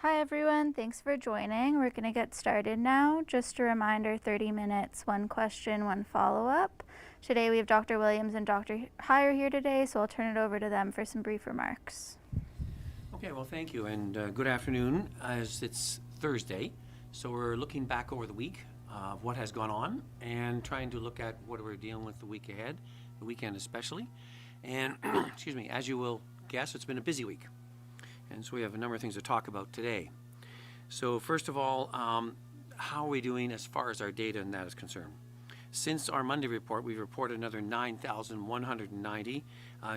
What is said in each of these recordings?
Hi everyone, thanks for joining. We're going to get started now. Just a reminder, 30 minutes, one question, one follow-up. Today we have Dr. Williams and Dr. Heyer here today, so I'll turn it over to them for some brief remarks. Okay, well, thank you, and good afternoon, as it's Thursday. So we're looking back over the week of what has gone on and trying to look at what we're dealing with the week ahead, the weekend especially. And, excuse me, as you will guess, it's been a busy week. And so we have a number of things to talk about today. So first of all, how are we doing as far as our data and that is concerned? Since our Monday report, we've reported another 9,190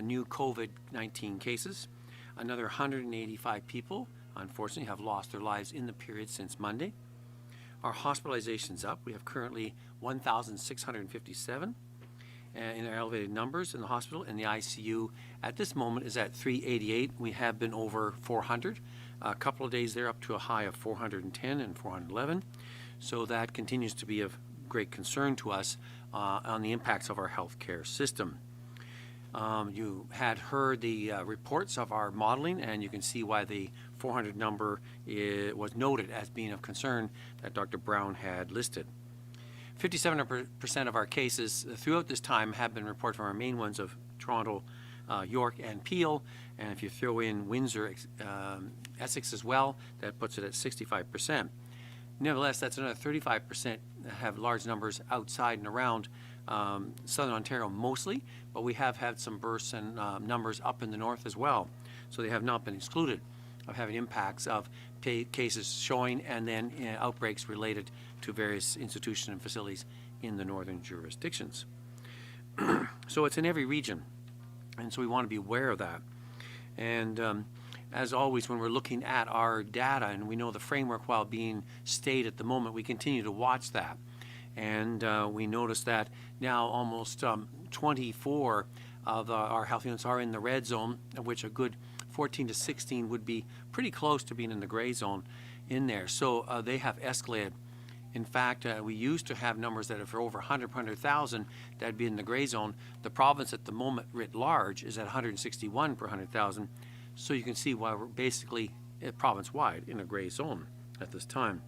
new COVID-19 cases. Another 185 people, unfortunately, have lost their lives in the period since Monday. Our hospitalization's up. We have currently 1,657 in our elevated numbers in the hospital, and the ICU at this moment is at 388. We have been over 400. A couple of days there up to a high of 410 and 411. So that continues to be of great concern to us on the impacts of our healthcare system. You had heard the reports of our modeling, and you can see why the 400 number was noted as being of concern that Dr. Brown had listed. 57% of our cases throughout this time have been reported from our main ones of Toronto, York, and Peel. And if you throw in Windsor, Essex as well, that puts it at 65%. Nevertheless, that's another 35% that have large numbers outside and around Southern Ontario mostly, but we have had some bursts and numbers up in the north as well. So they have not been excluded of having impacts of cases showing and then outbreaks related to various institutions and facilities in the northern jurisdictions. So it's in every region, and so we want to be aware of that. And as always, when we're looking at our data and we know the framework while being stayed at the moment, we continue to watch that. And we notice that now almost 24 of our health units are in the red zone, of which a good 14 to 16 would be pretty close to being in the gray zone in there. So they have escalated. In fact, we used to have numbers that are over 100,000 that'd be in the gray zone. The province at the moment writ large is at 161 per 100,000. So you can see why we're basically province-wide in a gray zone at this time.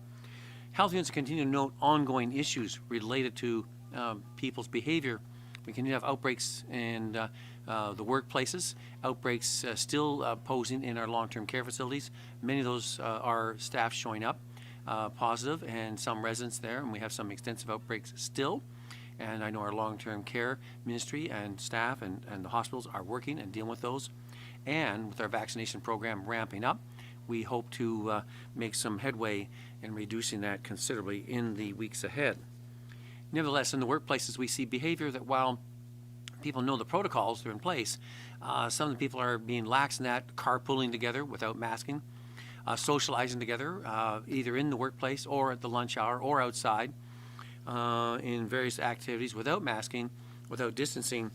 Health units continue to note ongoing issues related to people's behavior. We continue to have outbreaks in the workplaces, outbreaks still posing in our long-term care facilities. Many of those are staff showing up positive and some residents there, and we have some extensive outbreaks still. And I know our long-term care ministry and staff and the hospitals are working and dealing with those. And with our vaccination program ramping up, we hope to make some headway in reducing that considerably in the weeks ahead. Nevertheless, in the workplaces, we see behavior that while people know the protocols that are in place, some of the people are being lax in that, carpooling together without masking, socializing together, either in the workplace or at the lunch hour or outside in various activities without masking, without distancing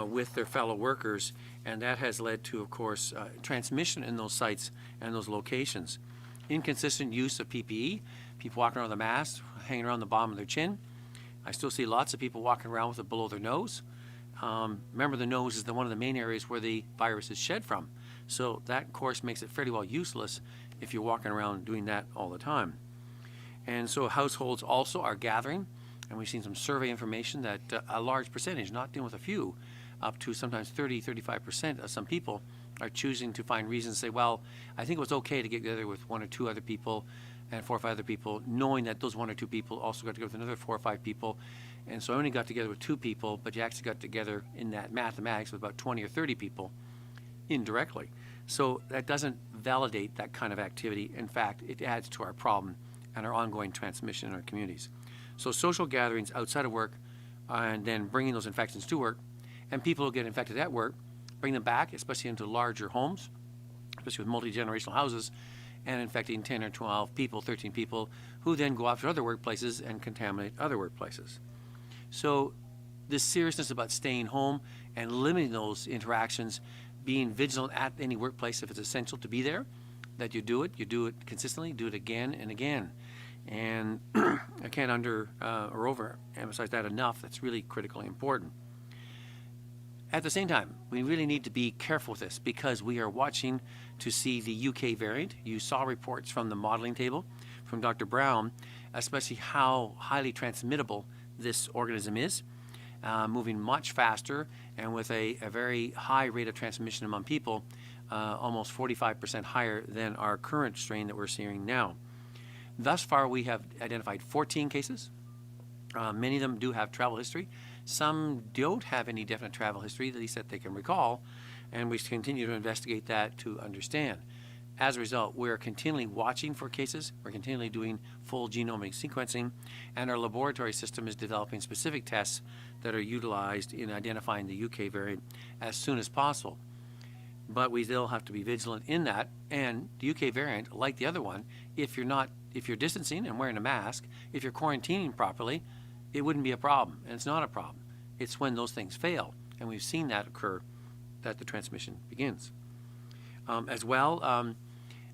with their fellow workers. And that has led to, of course, transmission in those sites and those locations. Inconsistent use of PPE, people walking around with a mask, hanging around the bottom of their chin. I still see lots of people walking around with it below their nose. Remember, the nose is one of the main areas where the virus is shed from. So that, of course, makes it fairly well useless if you're walking around doing that all the time. And so households also are gathering, and we've seen some survey information that a large percentage, not dealing with a few, up to sometimes 30-35% of some people are choosing to find reasons to say, well, I think it was okay to get together with one or two other people and 4 or 5 other people, knowing that those 1 or 2 people also got together with another 4 or 5 people. And so I only got together with 2 people, but you actually got together in that mathematics with about 20 or 30 people indirectly. So that doesn't validate that kind of activity. In fact, it adds to our problem and our ongoing transmission in our communities. So social gatherings outside of work and then bringing those infections to work, and people who get infected at work, bring them back, especially into larger homes, especially with multi-generational houses, and infecting 10 or 12 people, 13 people, who then go off to other workplaces and contaminate other workplaces. So this seriousness about staying home and limiting those interactions, being vigilant at any workplace if it's essential to be there, that you do it consistently, do it again and again. And I can't or overemphasize that enough. That's really critically important. At the same time, we really need to be careful with this because we are watching to see the UK variant. You saw reports from the modeling table from Dr. Brown, especially how highly transmittable this organism is, moving much faster and with a very high rate of transmission among people, almost 45% higher than our current strain that we're seeing now. Thus far, we have identified 14 cases. Many of them do have travel history. Some don't have any definite travel history, at least that they can recall, and we continue to investigate that to understand. As a result, we're continually watching for cases, we're continually doing full genomic sequencing, and our laboratory system is developing specific tests that are utilized in identifying the UK variant as soon as possible. But we still have to be vigilant in that, and the UK variant, like the other one, if you're distancing and wearing a mask, if you're quarantining properly, it wouldn't be a problem, and it's not a problem. It's when those things fail, and we've seen that occur, that the transmission begins. As well,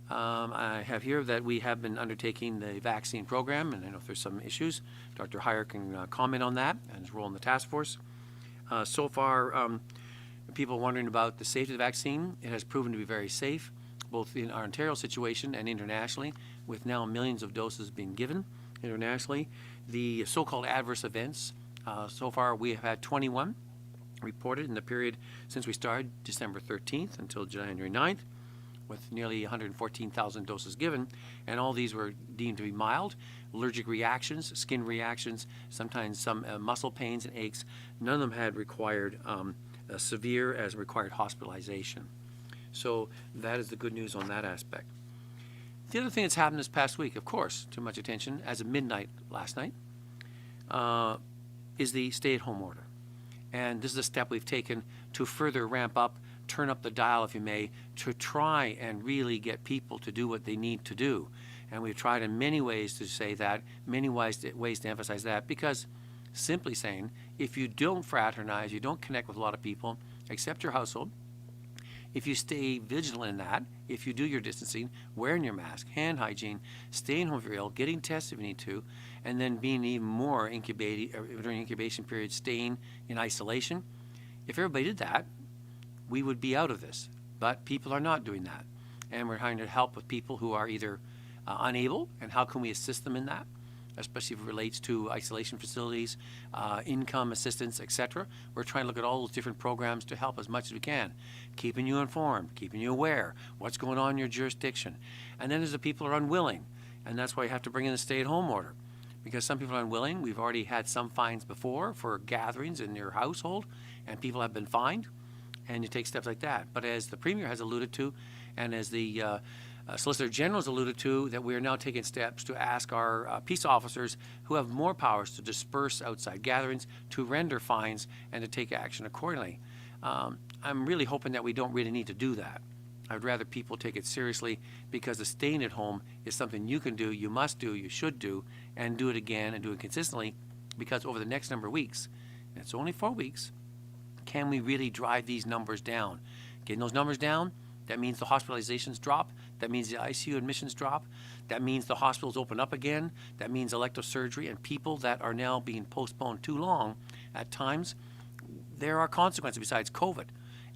I have here that we have been undertaking the vaccine program, and I know if there's some issues, Dr. Heyer can comment on that and his role in the task force. So far, people wondering about the safety of the vaccine. It has proven to be very safe, both in our Ontario situation and internationally, with now millions of doses being given internationally. The so-called adverse events, so far we have had 21 reported in the period since we started December 13th until January 9th, with nearly 114,000 doses given, and all these were deemed to be mild. Allergic reactions, skin reactions, sometimes some muscle pains and aches. None of them had required severe as required hospitalization. So that is the good news on that aspect. The other thing that's happened this past week, of course, too much attention, as of midnight last night, is the stay-at-home order. And this is a step we've taken to further ramp up, turn up the dial, if you may, to try and really get people to do what they need to do. And we've tried in many ways to say that, many ways to emphasize that, because simply saying, if you don't fraternize, you don't connect with a lot of people, except your household, if you stay vigilant in that, if you do your distancing, wearing your mask, hand hygiene, staying home if you're ill, getting tested if you need to, and then being even more incubating during incubation period, staying in isolation, if everybody did that, we would be out of this. But people are not doing that. And we're trying to help with people who are either unable, and how can we assist them in that, especially if it relates to isolation facilities, income assistance, etc. We're trying to look at all those different programs to help as much as we can, keeping you informed, keeping you aware, what's going on in your jurisdiction. And then there's the people who are unwilling, and that's why you have to bring in the stay-at-home order, because some people are unwilling. We've already had some fines before for gatherings in your household, and people have been fined, and you take steps like that. But as the Premier has alluded to, and as the Solicitor General has alluded to, that we are now taking steps to ask our peace officers who have more powers to disperse outside gatherings, to render fines, and to take action accordingly. I'm really hoping that we don't really need to do that. I'd rather people take it seriously, because the staying at home is something you can do, you must do, you should do, and do it again and do it consistently, because over the next number of weeks, and it's only 4 weeks, can we really drive these numbers down? Getting those numbers down, that means the hospitalizations drop. That means the ICU admissions drop. That means the hospitals open up again. That means elective surgery, and people that are now being postponed too long at times, there are consequences besides COVID.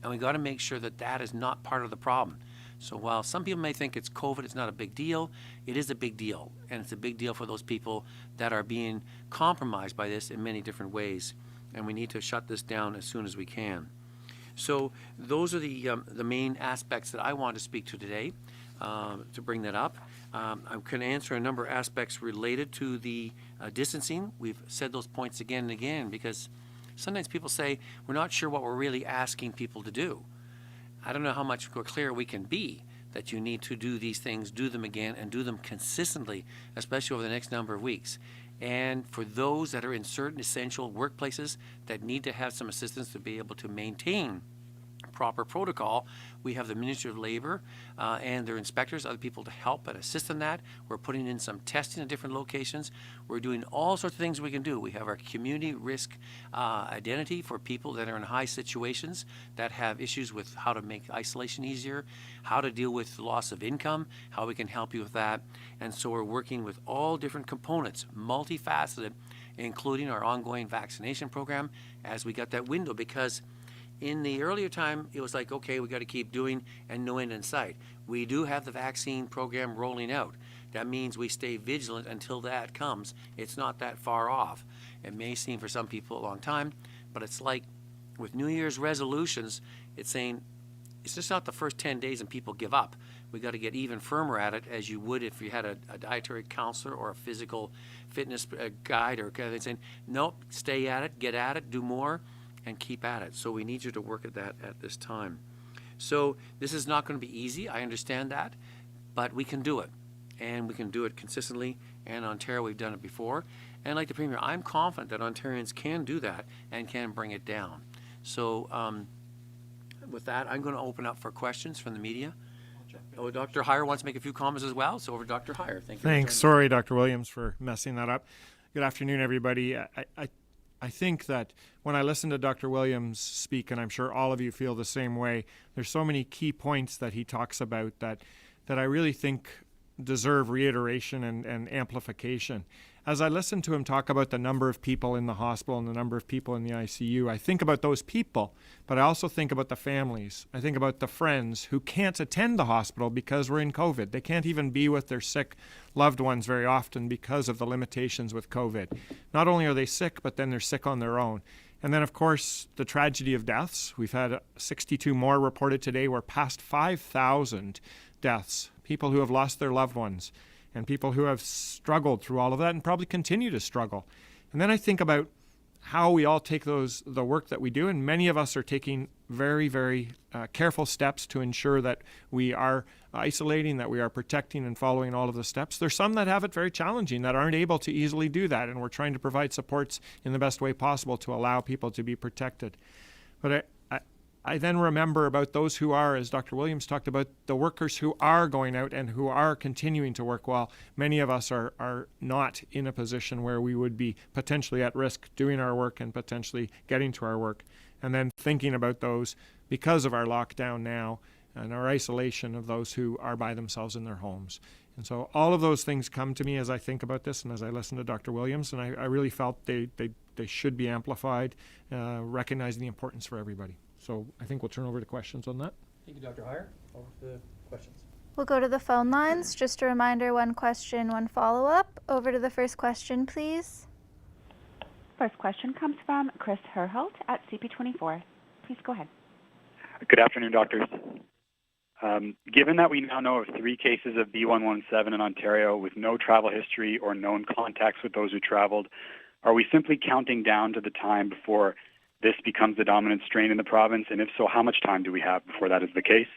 And we got to make sure that that is not part of the problem. So while some people may think it's COVID, it's not a big deal, it is a big deal. And it's a big deal for those people that are being compromised by this in many different ways. And we need to shut this down as soon as we can. So those are the main aspects that I want to speak to today, to bring that up. I can answer a number of aspects related to the distancing. We've said those points again and again, because sometimes people say we're not sure what we're really asking people to do. I don't know how much clearer we can be that you need to do these things, do them again, and do them consistently, especially over the next number of weeks. And for those that are in certain essential workplaces that need to have some assistance to be able to maintain proper protocol, we have the Ministry of Labor and their inspectors, other people to help and assist in that. We're putting in some testing at different locations. We're doing all sorts of things we can do. We have our community risk identity for people that are in high situations, that have issues with how to make isolation easier, how to deal with loss of income, how we can help you with that. And so we're working with all different components, multifaceted, including our ongoing vaccination program, as we got that window, because In the earlier time, it was like, okay, we got to keep doing and no end in sight. We do have the vaccine program rolling out. That means we stay vigilant until that comes. It's not that far off. It may seem for some people a long time, but it's like with New Year's resolutions, it's saying it's just not the first 10 days and people give up. We got to get even firmer at it, as you would if you had a dietary counselor or a physical fitness guide or kind of saying, nope, stay at it, do more, and keep at it. So we need you to work at that at this time. So this is not going to be easy. I understand that, but we can do it, and we can do it consistently. And in Ontario, we've done it before. And like the Premier, I'm confident that Ontarians can do that and can bring it down. So with that, I'm going to open up for questions from the media. Oh, Dr. Heyer wants to make a few comments as well. So over to Dr. Heyer. Thank you. Thanks. Sorry, Dr. Williams, for messing that up. Good afternoon, everybody. I think that when I listen to Dr. Williams speak, and I'm sure all of you feel the same way, there's so many key points that he talks about that I really think deserve reiteration and amplification. As I listen to him talk about the number of people in the hospital and the number of people in the ICU, I think about those people, but I also think about the families. I think about the friends who can't attend the hospital because we're in COVID. They can't even be with their sick loved ones very often because of the limitations with COVID. Not only are they sick, but then they're sick on their own. And then, of course, the tragedy of deaths. We've had 62 more reported today. We're past 5,000 deaths, people who have lost their loved ones, and people who have struggled through all of that and probably continue to struggle. And then I think about how we all take the work that we do, and many of us are taking very, very careful steps to ensure that we are isolating, that we are protecting and following all of the steps. There's some that have it very challenging, that aren't able to easily do that, and we're trying to provide supports in the best way possible to allow people to be protected. But I then remember about those who are, as Dr. Williams talked about, the workers who are going out and who are continuing to work while many of us are not in a position where we would be potentially at risk doing our work and potentially getting to our work. And then thinking about those because of our lockdown now and our isolation of those who are by themselves in their homes. And so all of those things come to me as I think about this and as I listen to Dr. Williams, and I really felt they should be amplified, recognizing the importance for everybody. So I think we'll turn over to questions on that. Thank you, Dr. Heyer. Over to the questions. We'll go to the phone lines. Just a reminder, one question, one follow-up. Over to the first question, please. First question comes from Chris Herholt at CP24. Please go ahead. Good afternoon, doctors. Given that we now know of 3 cases of B117 in Ontario with no travel history or known contacts with those who traveled, are we simply counting down to the time before this becomes the dominant strain in the province? And if so, how much time do we have before that is the case?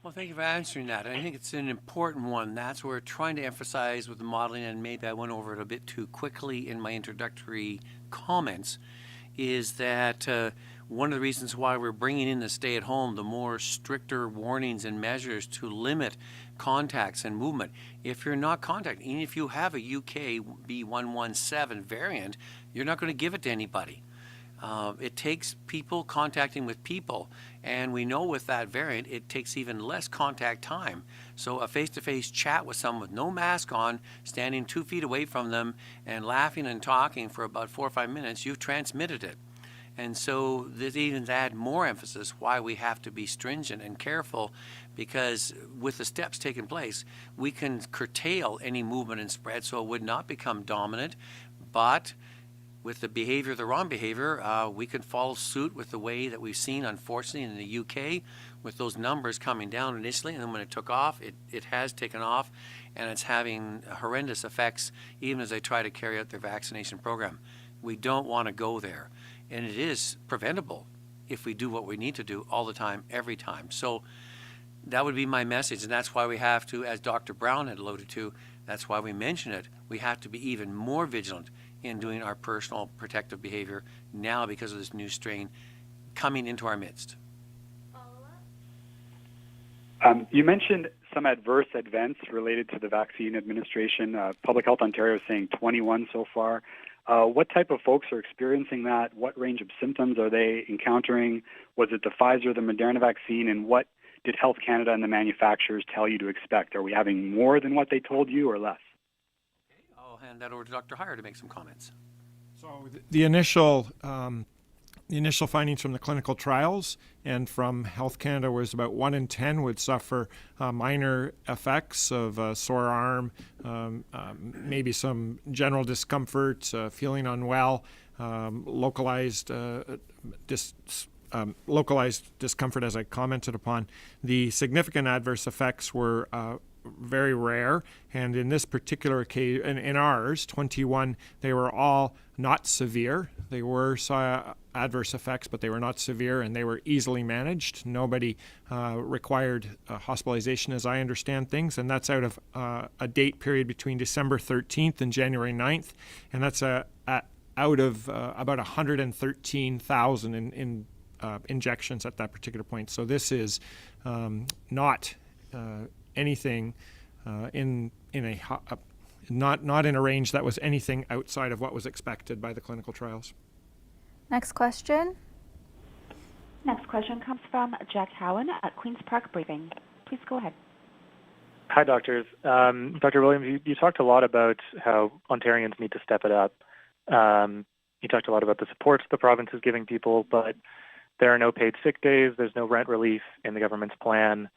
Well, thank you for answering that. I think it's an important one. That's what we're trying to emphasize with the modeling, and maybe I went over it a bit too quickly in my introductory comments, is that one of the reasons why we're bringing in the stay-at-home, the more stricter warnings and measures to limit contacts and movement. If you're not contacting, even if you have a UK B117 variant, you're not going to give it to anybody. It takes people contacting with people, and we know with that variant, it takes even less contact time. So a face-to-face chat with someone with no mask on, standing 2 feet away from them and laughing and talking for about 4 or 5 minutes, you've transmitted it. And so this even adds more emphasis why we have to be stringent and careful, because with the steps taking place, we can curtail any movement and spread so it would not become dominant. But with the behavior, the wrong behavior, we could follow suit with the way that we've seen, unfortunately, in the UK, with those numbers coming down initially, and then when it took off, it has taken off, and it's having horrendous effects even as they try to carry out their vaccination program. We don't want to go there. And it is preventable if we do what we need to do all the time, every time. So that would be my message, and that's why we have to, as Dr. Brown had alluded to, that's why we mention it, we have to be even more vigilant in doing our personal protective behavior now because of this new strain coming into our midst. You mentioned some adverse events related to the vaccine administration. Public Health Ontario is saying 21 so far. What type of folks are experiencing that? What range of symptoms are they encountering? Was it the Pfizer, the Moderna vaccine? And what did Health Canada and the manufacturers tell you to expect? Are we having more than what they told you or less? Okay, I'll hand that over to Dr. Heyer to make some comments. So the initial the initial findings from the clinical trials and from Health Canada was about 1 in 10 would suffer minor effects of sore arm, maybe some general discomfort, feeling unwell, localized discomfort, as I commented upon. The significant adverse effects were very rare, and in this particular case, in ours, 21, they were all not severe. They were adverse effects, but they were not severe, and they were easily managed. Nobody required hospitalization, as I understand things, and that's out of a date period between December 13th and January 9th, and that's out of about 113,000 in injections at that particular point. So this is not anything not in a range that was anything outside of what was expected by the clinical trials. Next question. Next question comes from Jack Howan at Queen's Park Briefing. Please go ahead. Hi, doctors. Dr. Williams, you talked a lot about how Ontarians need to step it up. You talked a lot about the supports the province is giving people, but there are no paid sick days. There's no rent relief in the government's plan.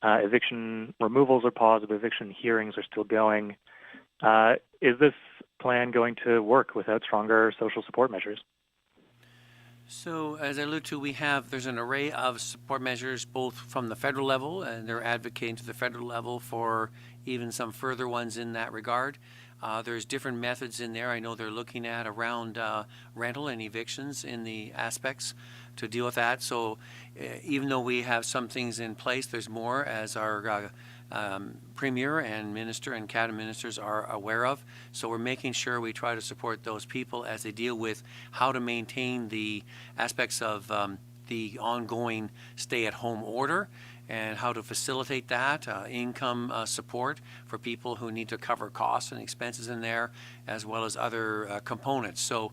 Eviction removals are paused, but eviction hearings are still going. Is this plan going to work without stronger social support measures? So, as I alluded to, there's an array of support measures both from the federal level, and they're advocating to the federal level for even some further ones in that regard. There's different methods in there. I know they're looking at around rental and evictions in the aspects to deal with that. So even though we have some things in place, there's more, as our Premier and Minister and Cabinet Ministers are aware of. So we're making sure we try to support those people as they deal with how to maintain the aspects of the ongoing stay-at-home order and how to facilitate that, income support for people who need to cover costs and expenses in there, as well as other components. So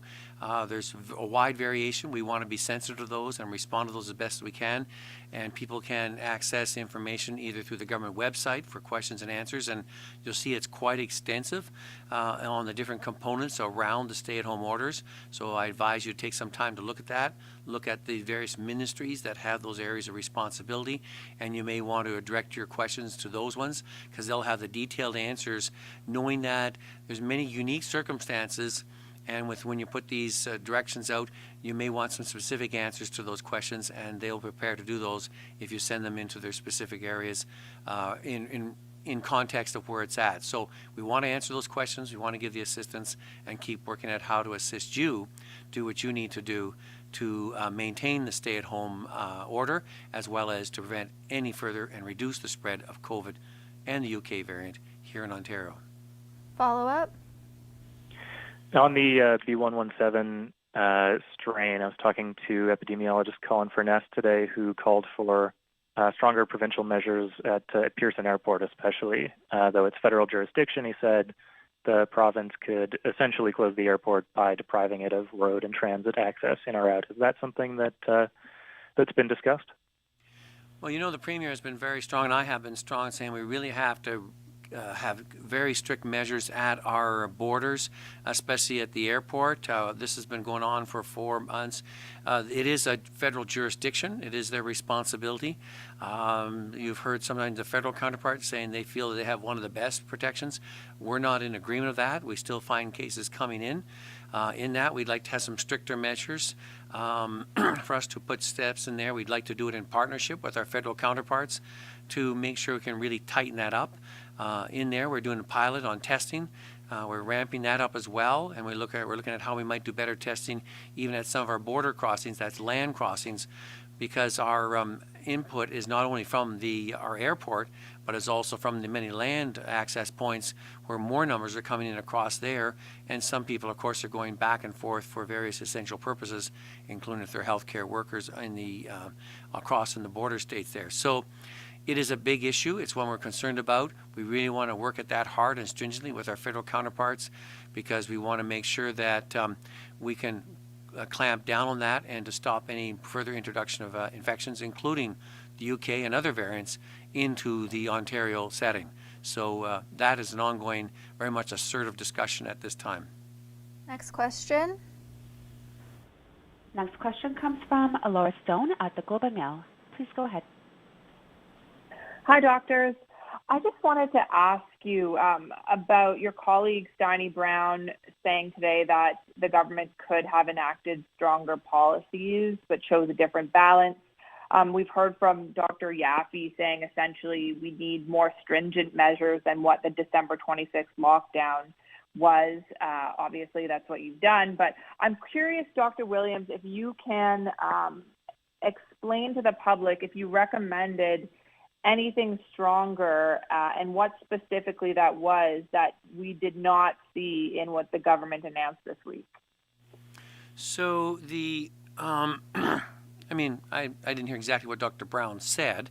there's a wide variation. We want to be sensitive to those and respond to those as best as we can. And people can access information either through the government website for questions and answers, and you'll see it's quite extensive on the different components around the stay-at-home orders. So I advise you to take some time to look at that, look at the various ministries that have those areas of responsibility, and you may want to direct your questions to those ones because they'll have the detailed answers, knowing that there's many unique circumstances. And when you put these directions out, you may want some specific answers to those questions, and they'll prepare to do those if you send them into their specific areas in context of where it's at. So we want to answer those questions. We want to give the assistance and keep working at how to assist you do what you need to do to maintain the stay-at-home order, as well as to prevent any further and reduce the spread of COVID and the UK variant here in Ontario. Follow up. On the B117 strain, I was talking to epidemiologist Colin Furness today, who called for stronger provincial measures at Pearson Airport, especially. Though it's federal jurisdiction, he said the province could essentially close the airport by depriving it of road and transit access in or out. Is that something that's been discussed? Well, you know, the Premier has been very strong, and I have been strong, saying we really have to have very strict measures at our borders, especially at the airport. This has been going on for 4 months. It is a federal jurisdiction. It is their responsibility. You've heard sometimes the federal counterparts saying they feel that they have one of the best protections. We're not in agreement with that. We still find cases coming in. In that, we'd like to have some stricter measures for us to put steps in there. We'd like to do it in partnership with our federal counterparts to make sure we can really tighten that up. In there, we're doing a pilot on testing. We're ramping that up as well, and we're looking at how we might do better testing even at some of our border crossings, that's land crossings, because our input is not only from our airport, but is also from the many land access points where more numbers are coming in across there, and some people, of course, are going back and forth for various essential purposes, including if they're healthcare workers across in the border states there. So it is a big issue. It's one we're concerned about. We really want to work at that hard and stringently with our federal counterparts because we want to make sure that we can clamp down on that and to stop any further introduction of infections, including the UK and other variants, into the Ontario setting. So that is an ongoing, very much assertive discussion at this time. Next question. Next question comes from Laura Stone at the Globe and Mail. Please go ahead. Hi, doctors. I just wanted to ask you about your colleague, Steiny Brown, saying today that the government could have enacted stronger policies but chose a different balance. We've heard from Dr. Yaffe saying essentially we need more stringent measures than what the December 26th lockdown was. Obviously, that's what you've done. But I'm curious, Dr. Williams, if you can explain to the public if you recommended anything stronger and what specifically that was that we did not see in what the government announced this week. So I didn't hear exactly what Dr. Brown said.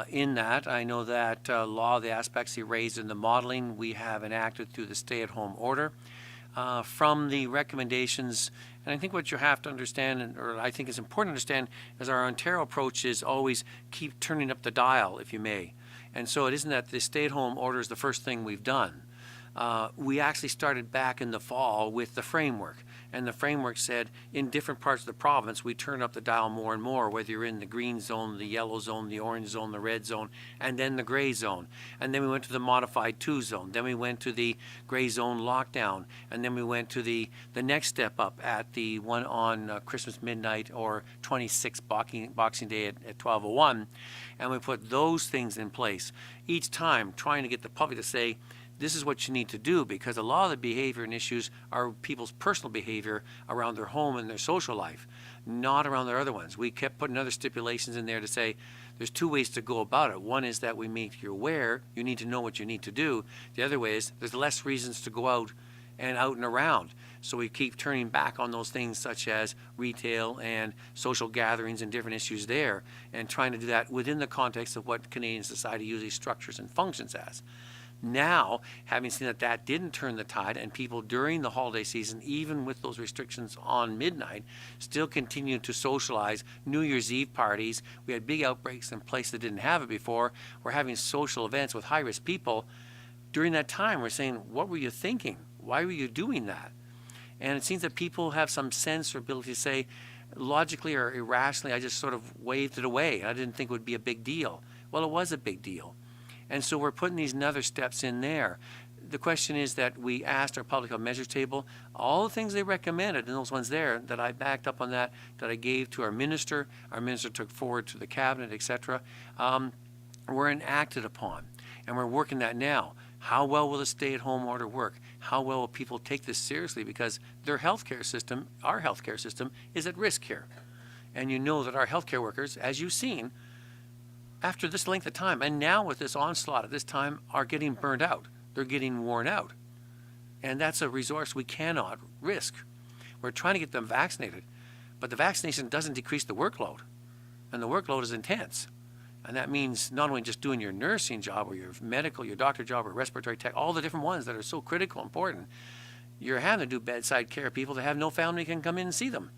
In that, I know that a lot of the aspects he raised in the modeling we have enacted through the stay-at-home order. From the recommendations, and I think what you have to understand, or I think is important to understand, is our Ontario approach is always keep turning up the dial, if you may. And so it isn't that the stay-at-home order is the first thing we've done. We actually started back in the fall with the framework. And the framework said in different parts of the province, we turn up the dial more and more, whether you're in the green zone, the yellow zone, the orange zone, the red zone, and then the gray zone. And then we went to the modified 2 zone. Then we went to the gray zone lockdown. And then we went to the next step up at the one on Christmas midnight or 26th Boxing Day at 12:01. And we put those things in place, each time trying to get the public to say, this is what you need to do, because a lot of the behavior and issues are people's personal behavior around their home and their social life, not around their other ones. We kept putting other stipulations in there to say there's 2 ways to go about it. One is that we make you aware, you need to know what you need to do. The other way is there's less reasons to go out and around. So we keep turning back on those things such as retail and social gatherings and different issues there, and trying to do that within the context of what Canadian society usually structures and functions as. Now, having seen that that didn't turn the tide, and people during the holiday season, even with those restrictions on midnight, still continued to socialize, New Year's Eve parties. We had big outbreaks in places that didn't have it before. We're having social events with high-risk people. During that time, we're saying, what were you thinking? Why were you doing that? And it seems that people have some sense or ability to say, logically or irrationally, I just sort of waved it away. I didn't think it would be a big deal. Well, it was a big deal. And so we're putting these other steps in there. The question is that we asked our public health measures table, all the things they recommended, and those ones there that I backed up on that I gave to our minister took forward to the cabinet, etc., were enacted upon. And we're working that now. How well will the stay-at-home order work? How well will people take this seriously? Because their healthcare system, our healthcare system, is at risk here. And you know that our healthcare workers, as you've seen, after this length of time, and now with this onslaught at this time, are getting burned out. They're getting worn out. And that's a resource we cannot risk. We're trying to get them vaccinated, but the vaccination doesn't decrease the workload. And the workload is intense. And that means not only just doing your nursing job or your medical, your doctor job or respiratory tech, all the different ones that are so critical and important, you're having to do bedside care. People that have no family can come in and see them.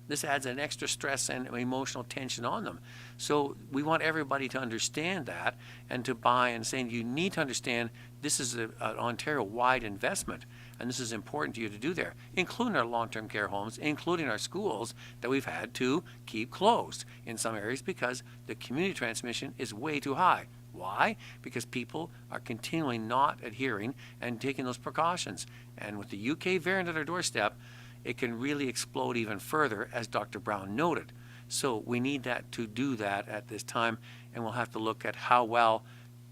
This adds an extra stress and emotional tension on them. So we want everybody to understand that and to buy and saying you need to understand this is an Ontario-wide investment and this is important to you to do there, including our long-term care homes, including our schools that we've had to keep closed in some areas because the community transmission is way too high. Why? Because people are continually not adhering and taking those precautions. And with the UK variant at our doorstep, it can really explode even further, as Dr. Brown noted. So we need that to do that at this time, and we'll have to look at how well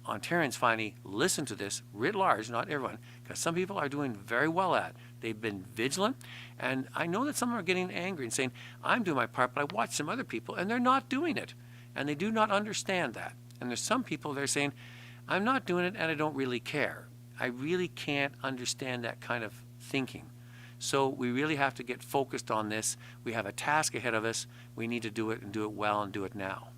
Ontarians finally listen to this writ large, not everyone, because some people are doing very well at it. They've been vigilant, and I know that some are getting angry and saying, I'm doing my part, but I watch some other people, and they're not doing it, and they do not understand that. And there's some people that are saying, I'm not doing it, and I don't really care. I really can't understand that kind of thinking. So we really have to get focused on this. We have a task ahead of us. We need to do it and do it well and do it now.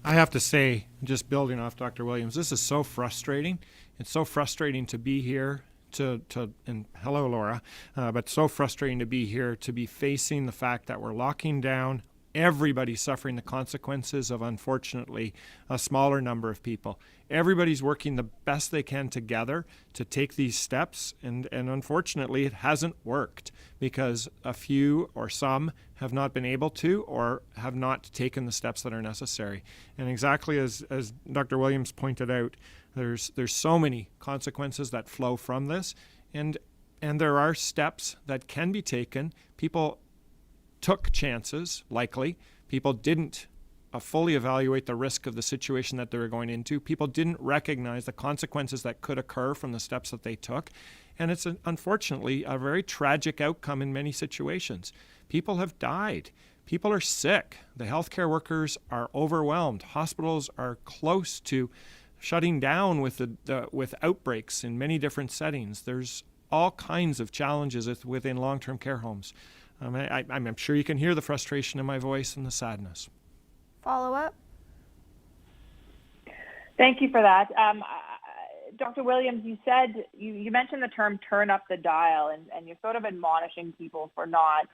I have to say, just building off Dr. Williams, this is so frustrating. It's so frustrating to be here and hello, Laura, but so frustrating to be here, to be facing the fact that we're locking down everybody's suffering the consequences of, unfortunately, a smaller number of people. Everybody's working the best they can together to take these steps, and unfortunately it hasn't worked because a few or some have not been able to or have not taken the steps that are necessary. And exactly as Dr. Williams pointed out, there's so many consequences that flow from this, and there are steps that can be taken. People took chances, likely. People didn't fully evaluate the risk of the situation that they were going into. People didn't recognize the consequences that could occur from the steps that they took. And it's unfortunately a very tragic outcome in many situations. People have died. People are sick. The healthcare workers are overwhelmed. Hospitals are close to shutting down with with outbreaks in many different settings. There's all kinds of challenges within long-term care homes. I'm sure you can hear the frustration in my voice and the sadness. Follow up? Thank you for that. Dr. Williams, you said, you mentioned the term turn up the dial, and you're sort of admonishing people for not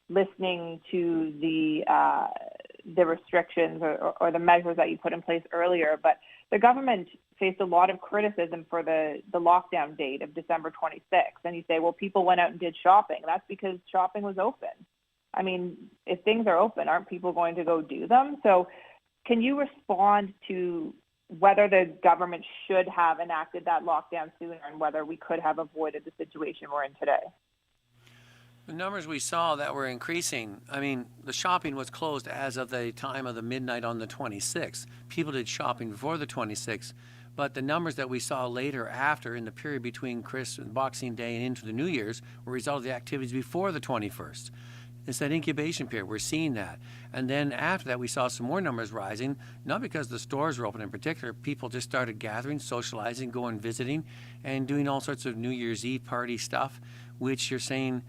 listening to the restrictions or the measures that you put in place earlier. But the government faced a lot of criticism for the lockdown date of December 26th. And you say, well, people went out and did shopping. That's because shopping was open. I mean, if things are open, aren't people going to go do them? So can you respond to whether the government should have enacted that lockdown sooner and whether we could have avoided the situation we're in today? The numbers we saw that were increasing, I mean, the shopping was closed as of the time of the midnight on the 26th. People did shopping before the 26th, but the numbers that we saw later after in the period between Christmas and Boxing Day and into the New Year's were a result of the activities before the 21st. It's that incubation period. We're seeing that. And then after that, we saw some more numbers rising, not because the stores were open in particular. People just started gathering, socializing, going visiting, and doing all sorts of New Year's Eve party stuff, which you're saying,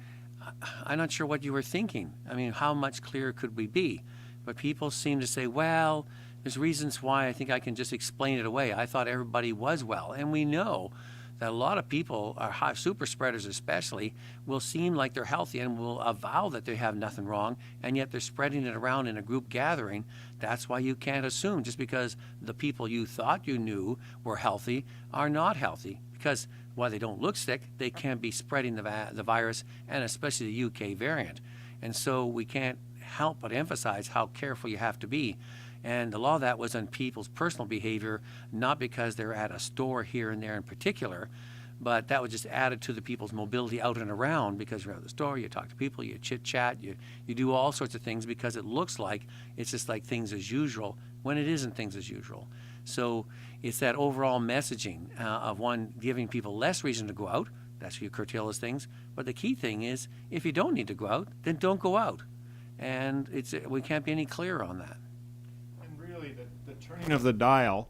I'm not sure what you were thinking. I mean, how much clearer could we be? But people seem to say, well, there's reasons why I think I can just explain it away. I thought everybody was well. And we know that a lot of people, are super spreaders especially, will seem like they're healthy and will avow that they have nothing wrong, and yet they're spreading it around in a group gathering. That's why you can't assume just because the people you thought you knew were healthy are not healthy. Because while they don't look sick, they can be spreading the virus, and especially the UK variant. And so we can't help but emphasize how careful you have to be. And a lot of that was on people's personal behavior, not because they're at a store here and there in particular, but that was just added to the people's mobility out and around, because you're at the store, you talk to people, you chit-chat, you do all sorts of things because it looks like it's just like things as usual when it isn't things as usual. So it's that overall messaging of one, giving people less reason to go out. That's where you curtail those things. But the key thing is, if you don't need to go out, then don't go out. And we can't be any clearer on that. And really, the turning of the dial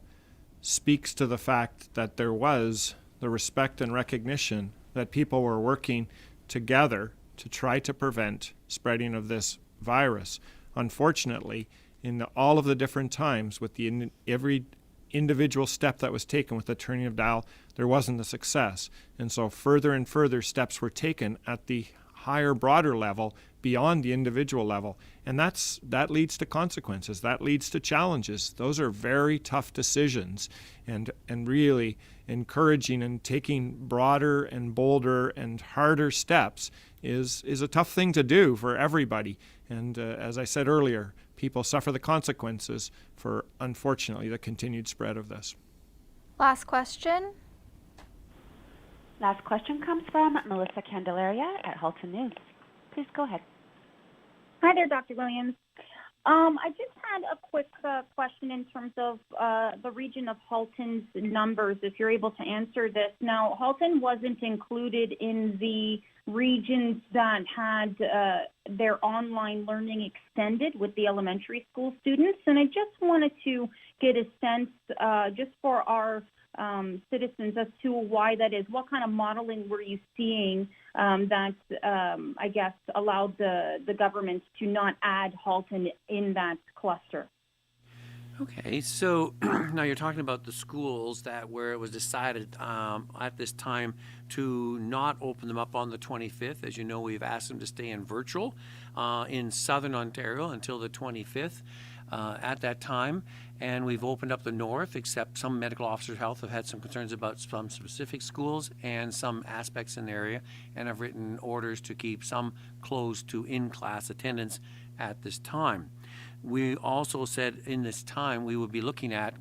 speaks to the fact that there was the respect and recognition that people were working together to try to prevent spreading of this virus. Unfortunately, in all of the different times, with every individual step that was taken with the turning of dial, there wasn't a success. And so further and further steps were taken at the higher, broader level beyond the individual level. And that leads to consequences. That leads to challenges. Those are very tough decisions. And really encouraging and taking broader and bolder and harder steps is a tough thing to do for everybody. And as I said earlier, people suffer the consequences for, unfortunately, the continued spread of this. Last question. Last question comes from Melissa Candelaria at Halton News. Please go ahead. Hi there, Dr. Williams. I just had a quick question in terms of the region of Halton's numbers, if you're able to answer this. Now, Halton wasn't included in the regions that had their online learning extended with the elementary school students, and I just wanted to get a sense just for our citizens as to why that is. What kind of modeling were you seeing that, I guess, allowed the government to not add Halton in that cluster? Okay, so now you're talking about the schools that where it was decided at this time to not open them up on the 25th. As you know, we've asked them to stay in virtual in southern Ontario until the 25th at that time. And we've opened up the north, except some medical officers of health have had some concerns about some specific schools and some aspects in the area, and have written orders to keep some closed to in-class attendance at this time. We also said in this time we would be looking at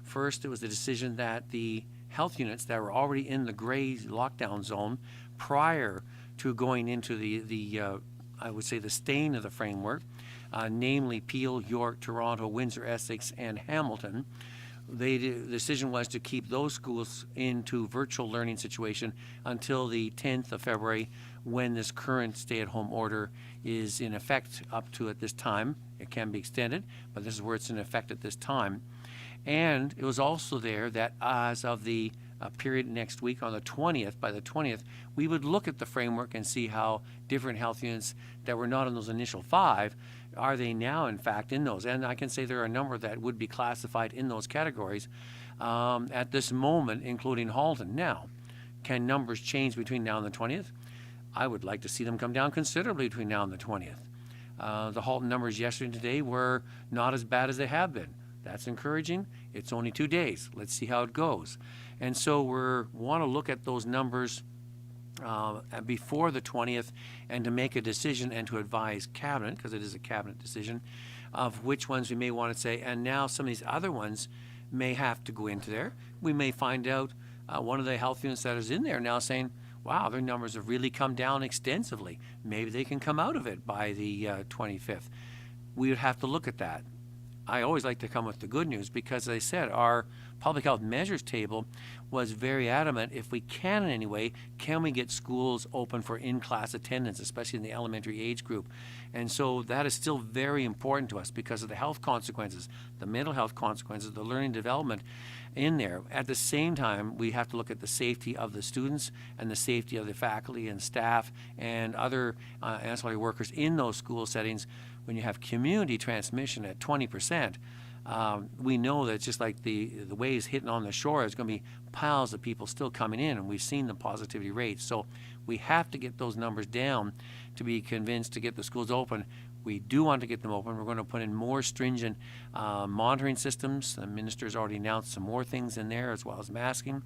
first, it was the decision that the health units that were already in the gray lockdown zone prior to going into the I would say the stain of the framework, namely Peel, York, Toronto, Windsor, Essex, and Hamilton. The decision was to keep those schools into virtual learning situation until the 10th of February, when this current stay-at-home order is in effect up to at this time. It can be extended, but this is where it's in effect at this time. And it was also there that as of the period next week on the 20th, by the 20th, we would look at the framework and see how different health units that were not in those initial 5, are they now in fact in those? And I can say there are a number that would be classified in those categories at this moment, including Halton. Now, can numbers change between now and the 20th? I would like to see them come down considerably between now and the 20th. The Halton numbers yesterday and today were not as bad as they have been. That's encouraging. It's only 2 days. Let's see how it goes. And so we want to look at those numbers before the 20th and to make a decision and to advise Cabinet, because it is a Cabinet decision, of which ones we may want to say, and now some of these other ones may have to go into there. We may find out one of the health units that is in there now saying, wow, their numbers have really come down extensively. Maybe they can come out of it by the 25th. We would have to look at that. I always like to come with the good news because, as I said, our public health measures table was very adamant, if we can in any way, can we get schools open for in-class attendance, especially in the elementary age group? And so that is still very important to us because of the health consequences, the mental health consequences, the learning development in there. At the same time, we have to look at the safety of the students and the safety of the faculty and staff and other ancillary workers in those school settings. When you have community transmission at 20%, we know that just like the waves hitting on the shore, there's going to be piles of people still coming in, and we've seen the positivity rates. So we have to get those numbers down to be convinced to get the schools open. We do want to get them open. We're going to put in more stringent monitoring systems. The minister's already announced some more things in there, as well as masking.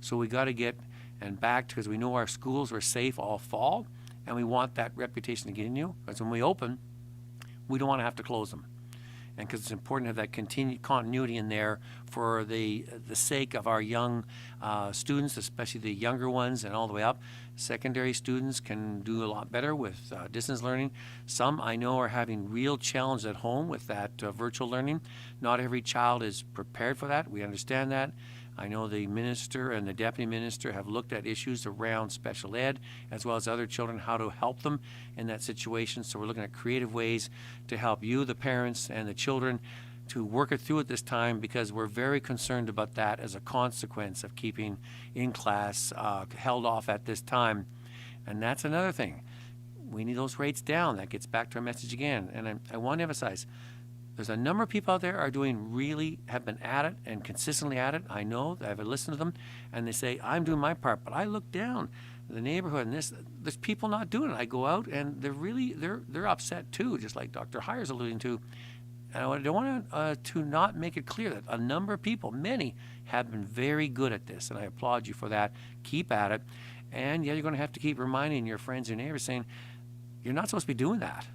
So we got to get and back, because we know our schools were safe all fall, and we want that reputation to continue. Because when we open, we don't want to have to close them. And because it's important to have that continued continuity in there for the sake of our young students, especially the younger ones and all the way up. Secondary students can do a lot better with distance learning. Some I know are having real challenges at home with that virtual learning. Not every child is prepared for that. We understand that. I know the minister and the deputy minister have looked at issues around special ed as well as other children, how to help them in that situation. So we're looking at creative ways to help you, the parents, and the children to work it through at this time, because we're very concerned about that as a consequence of keeping in class held off at this time. And that's another thing. We need those rates down. That gets back to our message again. And I want to emphasize, there's a number of people out there are doing really, have been at it and consistently at it. I know, I've listened to them, and they say, I'm doing my part, but I look down the neighborhood and there's people not doing it. I go out and they're upset too, just like Dr. Heyer's alluding to. And I don't want to not make it clear that a number of people, many, have been very good at this, and I applaud you for that. Keep at it. And yeah, you're going to have to keep reminding your friends and neighbors, saying, you're not supposed to be doing that,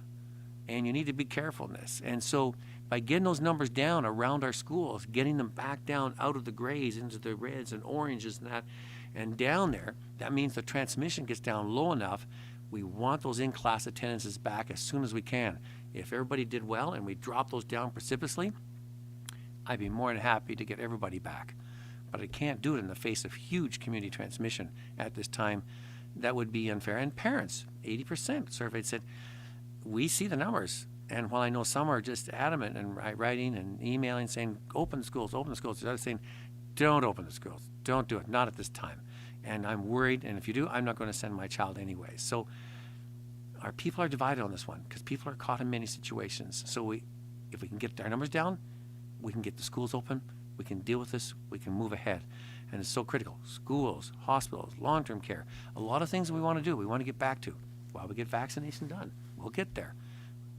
and you need to be careful in this. And so by getting those numbers down around our schools, getting them back down out of the grays into the reds and oranges and that, and down there, that means the transmission gets down low enough. We want those in-class attendances back as soon as we can. If everybody did well and we drop those down precipitously, I'd be more than happy to get everybody back. But I can't do it in the face of huge community transmission at this time. That would be unfair. And parents, 80% surveyed said, we see the numbers. And while I know some are just adamant and writing and emailing saying, open the schools, there's others saying, don't open the schools, don't do it, not at this time. And I'm worried, and if you do, I'm not going to send my child anyway. So our people are divided on this one because people are caught in many situations. So if we can get our numbers down, we can get the schools open, we can deal with this, we can move ahead. And it's so critical. Schools, hospitals, long-term care, a lot of things that we want to do, we want to get back to. While we get vaccination done, we'll get there.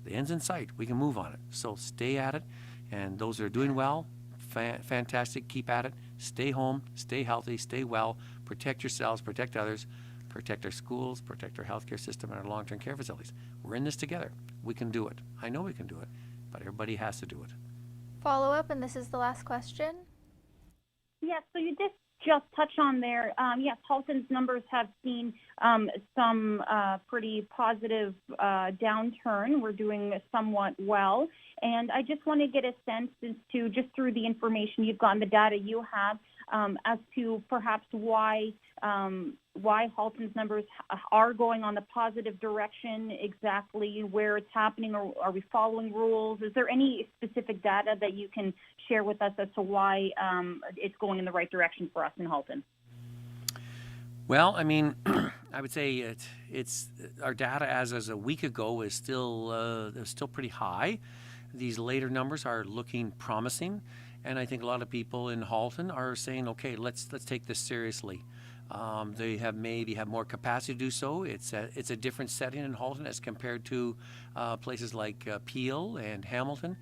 The end's in sight, we can move on it. So stay at it, and those that are doing well, fantastic, keep at it. Stay home, stay healthy, stay well, protect yourselves, protect others, protect our schools, protect our healthcare system and our long-term care facilities. We're in this together. We can do it. I know we can do it, but everybody has to do it. Follow up, and this is the last question. Yes, so you did just touch on there. Yes, Halton's numbers have seen some pretty positive downturn. We're doing somewhat well. And I just want to get a sense as to, just through the information you've gotten, the data you have, as to perhaps why Halton's numbers are going on the positive direction, exactly where it's happening, or are we following rules? Is there any specific data that you can share with us as to why it's going in the right direction for us in Halton? Well, I mean, I would say it's our data as a week ago is still pretty high. These later numbers are looking promising, and I think a lot of people in Halton are saying, okay, let's take this seriously. They maybe have more capacity to do so. It's a different setting in Halton as compared to places like Peel and Hamilton.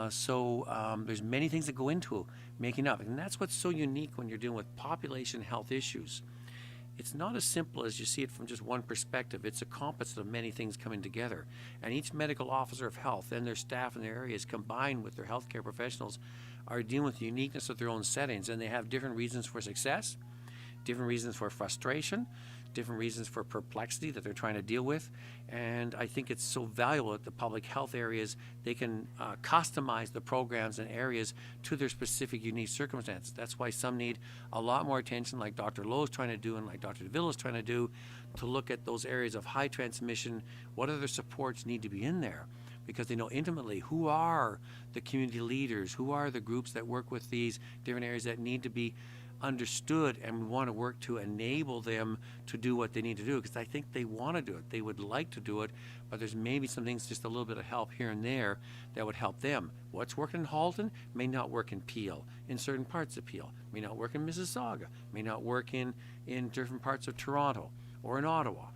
So there's many things that go into making up, and that's what's so unique when you're dealing with population health issues. It's not as simple as you see it from just one perspective. It's a composite of many things coming together. And each medical officer of health and their staff in their areas, combined with their healthcare professionals, are dealing with the uniqueness of their own settings, and they have different reasons for success, different reasons for frustration, different reasons for perplexity that they're trying to deal with. And I think it's so valuable at the public health areas, they can customize the programs and areas to their specific unique circumstances. That's why some need a lot more attention, like Dr. Lowe is trying to do and like Dr. DeVille is trying to do, to look at those areas of high transmission. What other supports need to be in there? Because they know intimately who are the community leaders, who are the groups that work with these different areas that need to be understood, and we want to work to enable them to do what they need to do, because I think they want to do it. They would like to do it, but there's maybe some things, just a little bit of help here and there that would help them. What's working in Halton may not work in Peel, in certain parts of Peel, may not work in Mississauga, may not work in different parts of Toronto or in Ottawa.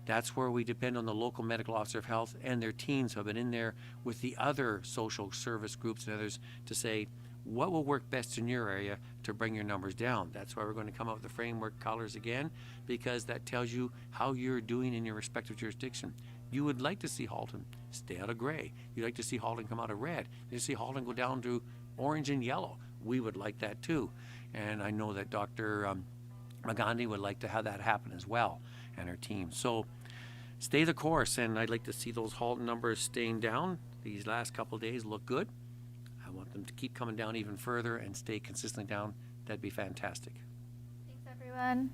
That's where we depend on the local medical officer of health and their teams who have been in there with the other social service groups and others to say, what will work best in your area to bring your numbers down? That's why we're going to come up with the framework colors again, because that tells you how you're doing in your respective jurisdiction. You would like to see Halton stay out of gray. You'd like to see Halton come out of red. You'd see Halton go down to orange and yellow. We would like that too. And I know that Dr. Magandi would like to have that happen as well, and her team. So stay the course, and I'd like to see those Halton numbers staying down. These last couple of days look good. I want them to keep coming down even further and stay consistently down. That'd be fantastic. Thanks, everyone.